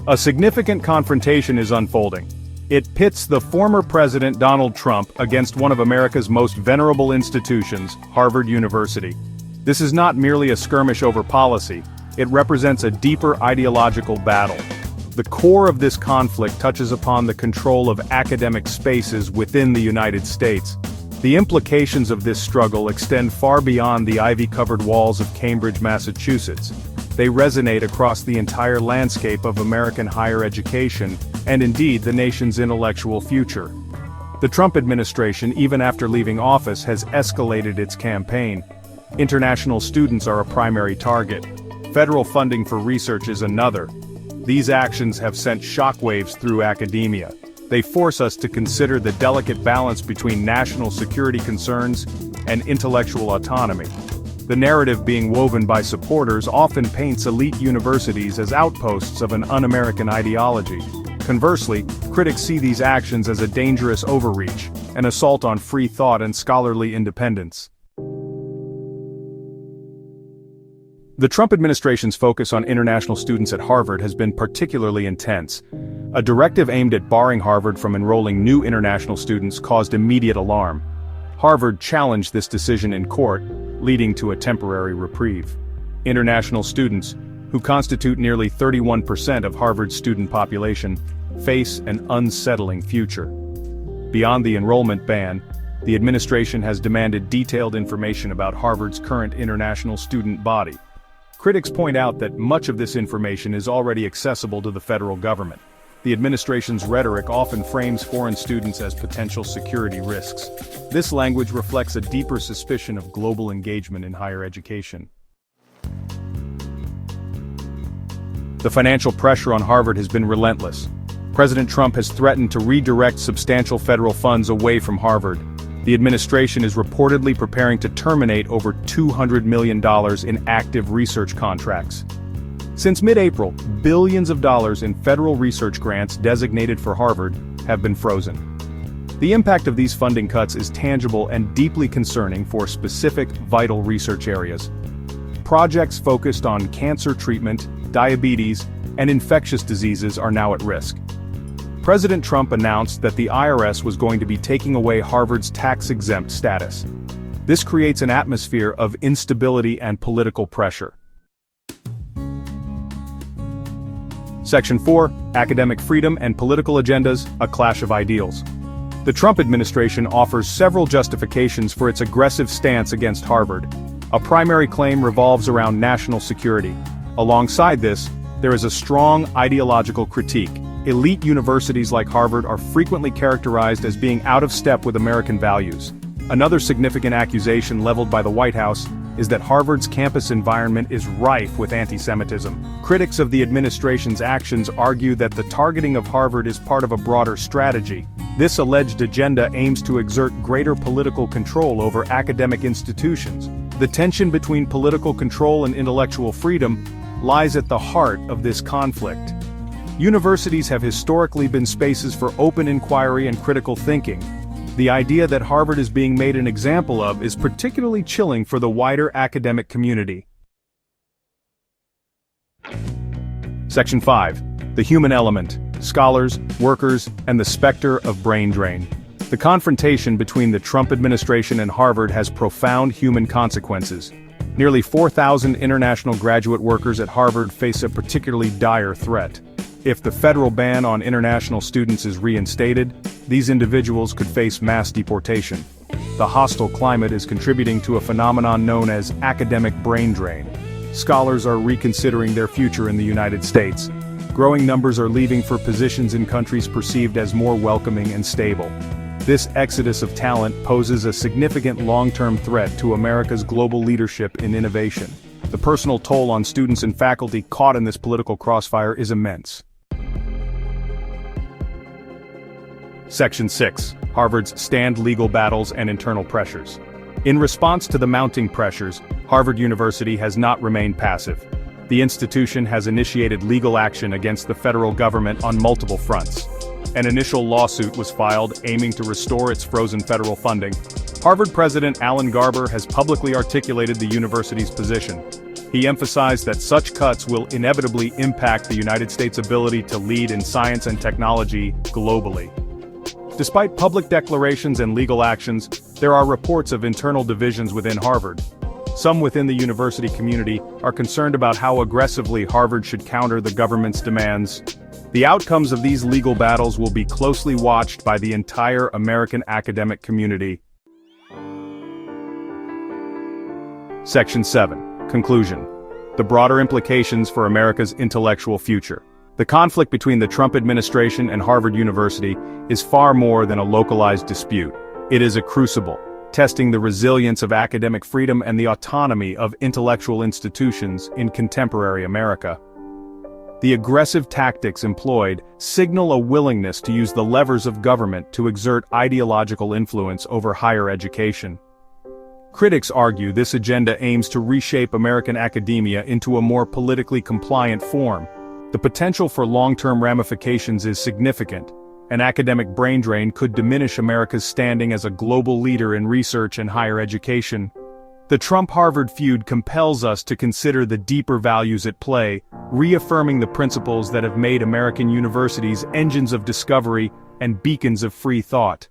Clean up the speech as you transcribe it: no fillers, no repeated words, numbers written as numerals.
A significant confrontation is unfolding. It pits the former President Donald Trump against one of America's most venerable institutions, Harvard University. This is not merely a skirmish over policy, it represents a deeper ideological battle. The core of this conflict touches upon the control of academic spaces within the United States. The implications of this struggle extend far beyond the ivy-covered walls of Cambridge, Massachusetts. They resonate across the entire landscape of American higher education, and indeed the nation's intellectual future. The Trump administration, even after leaving office, has escalated its campaign. International students are a primary target. Federal funding for research is another. These actions have sent shockwaves through academia. They force us to consider the delicate balance between national security concerns and intellectual autonomy. The narrative being woven by supporters often paints elite universities as outposts of an un-American ideology. Conversely, critics see these actions as a dangerous overreach, an assault on free thought and scholarly independence. The Trump administration's focus on international students at Harvard has been particularly intense. A directive aimed at barring Harvard from enrolling new international students caused immediate alarm. Harvard challenged this decision in court, leading to a temporary reprieve. International students, who constitute nearly 31% of Harvard's student population, face an unsettling future. Beyond the enrollment ban, the administration has demanded detailed information about Harvard's current international student body. Critics point out that much of this information is already accessible to the federal government. The administration's rhetoric often frames foreign students as potential security risks. This language reflects a deeper suspicion of global engagement in higher education. The financial pressure on Harvard has been relentless. President Trump has threatened to redirect substantial federal funds away from Harvard. The administration is reportedly preparing to terminate over $200 million in active research contracts. Since mid-April, billions of dollars in federal research grants designated for Harvard have been frozen. The impact of these funding cuts is tangible and deeply concerning for specific, vital research areas. Projects focused on cancer treatment, diabetes, and infectious diseases are now at risk. President Trump announced that the IRS was going to be taking away Harvard's tax-exempt status. This creates an atmosphere of instability and political pressure. Section 4, Academic Freedom and Political Agendas, a Clash of Ideals. The Trump administration offers several justifications for its aggressive stance against Harvard. A primary claim revolves around national security. Alongside this, there is a strong ideological critique. Elite universities like Harvard are frequently characterized as being out of step with American values. Another significant accusation leveled by the White House is that Harvard's campus environment is rife with anti-Semitism. Critics of the administration's actions argue that the targeting of Harvard is part of a broader strategy. This alleged agenda aims to exert greater political control over academic institutions. The tension between political control and intellectual freedom lies at the heart of this conflict. Universities have historically been spaces for open inquiry and critical thinking. The idea that Harvard is being made an example of is particularly chilling for the wider academic community. Section 5. The Human Element, Scholars, Workers, and the Specter of Brain Drain. The confrontation between the Trump administration and Harvard has profound human consequences. Nearly 4,000 international graduate workers at Harvard face a particularly dire threat. If the federal ban on international students is reinstated, these individuals could face mass deportation. The hostile climate is contributing to a phenomenon known as academic brain drain. Scholars are reconsidering their future in the United States. Growing numbers are leaving for positions in countries perceived as more welcoming and stable. This exodus of talent poses a significant long-term threat to America's global leadership in innovation. The personal toll on students and faculty caught in this political crossfire is immense. Section 6. Harvard's stand legal battles and internal pressures. In response to the mounting pressures, Harvard University has not remained passive. The institution has initiated legal action against the federal government on multiple fronts. An initial lawsuit was filed aiming to restore its frozen federal funding. Harvard President Alan Garber has publicly articulated the university's position. He emphasized that such cuts will inevitably impact the United States' ability to lead in science and technology globally. Despite public declarations and legal actions, there are reports of internal divisions within Harvard. Some within the university community are concerned about how aggressively Harvard should counter the government's demands. The outcomes of these legal battles will be closely watched by the entire American academic community. Section 7. Conclusion. The broader implications for America's intellectual future. The conflict between the Trump administration and Harvard University is far more than a localized dispute. It is a crucible, testing the resilience of academic freedom and the autonomy of intellectual institutions in contemporary America. The aggressive tactics employed signal a willingness to use the levers of government to exert ideological influence over higher education. Critics argue this agenda aims to reshape American academia into a more politically compliant form. The potential for long-term ramifications is significant. An academic brain drain could diminish America's standing as a global leader in research and higher education. The Trump-Harvard feud compels us to consider the deeper values at play, reaffirming the principles that have made American universities engines of discovery and beacons of free thought.